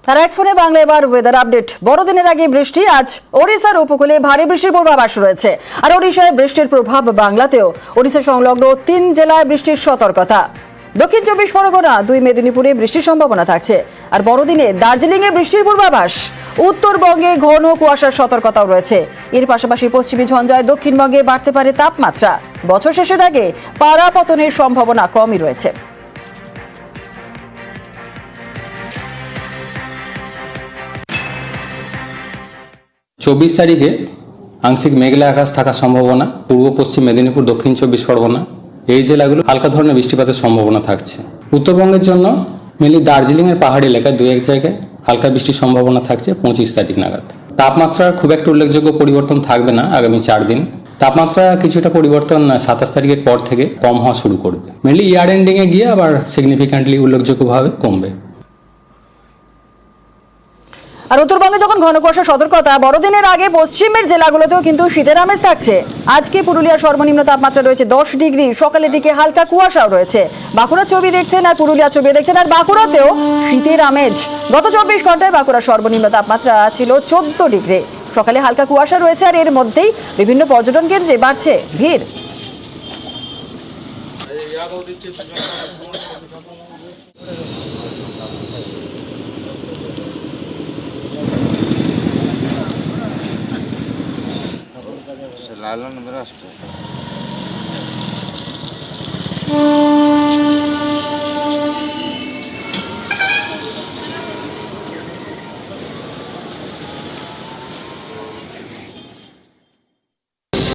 আর এক ফোনে বাংলা এবার ওয়েদার আপডেট। বড়দিনের আগে বৃষ্টি, আজ ওড়িশার উপকূলে ভারী বৃষ্টির পূর্বাভাস রয়েছে। আর ওড়িশায় বৃষ্টির প্রভাব বাংলাতেও। ওড়িশা সংলগ্ন 3 জেলায় বৃষ্টির সতর্কতা। দক্ষিণ 24 পরগনা, 2 মেদিনীপুরে বৃষ্টির সম্ভাবনা থাকছে। আর বড়দিনে দার্জিলিং এ বৃষ্টির পূর্বাভাস। উত্তরবঙ্গে ঘন কুয়াশার সতর্কতাও রয়েছে। এর পাশাপাশি পশ্চিমী ঝঞ্ঝায় দক্ষিণবঙ্গে বাড়তে পারে তাপমাত্রা। বছর শেষের আগে পারা পতনের সম্ভাবনা কমই রয়েছে। 24 তারিখে আংশিক মেঘলা আকাশ থাকার সম্ভাবনা। পূর্ব পশ্চিম মেদিনীপুর, দক্ষিণ 24 পরগনা এই জেলাগুলো হালকা ধরনের বৃষ্টিপাতের সম্ভাবনা থাকছে। উত্তরবঙ্গের জন্য মেনলি দার্জিলিংয়ের পাহাড়ি এলাকায় 2-1 জায়গায় হালকা বৃষ্টির সম্ভাবনা থাকছে 25 তারিখ নাগাদ। তাপমাত্রার খুব একটা উল্লেখযোগ্য পরিবর্তন থাকবে না আগামী 4 দিন। তাপমাত্রা কিছুটা পরিবর্তন 27 তারিখের পর থেকে কম হওয়া শুরু করবে। মেনলি ইয়ার এন্ডিংয়ে গিয়ে আবার সিগনিফিক্যান্টলি উল্লেখযোগ্যভাবে কমবে। আর উত্তরবঙ্গে যখন ঘন কুয়াশার সতর্কতা, বড়দিনের আগে পশ্চিমের জেলাগুলোতেও কিন্তু শীতের আমেজ থাকছে। আজকে পুরুলিয়ার সর্বনিম্ন তাপমাত্রা রয়েছে 10 ডিগ্রি। সকালের দিকে হালকা কুয়াশাও রয়েছে। বাঁকুড়া ছবি দেখছেন আর পুরুলিয়া ছবি দেখছেন। আর বাঁকুড়াতেও শীতের আমেজ। গত 24 ঘন্টায় বাঁকুড়ার সর্বনিম্ন তাপমাত্রা ছিল 14 ডিগ্রি। সকালে হালকা কুয়াশা রয়েছে। আর এর মধ্যেই বিভিন্ন পর্যটন কেন্দ্রে বাড়ছে ভিড়। लाल नंबर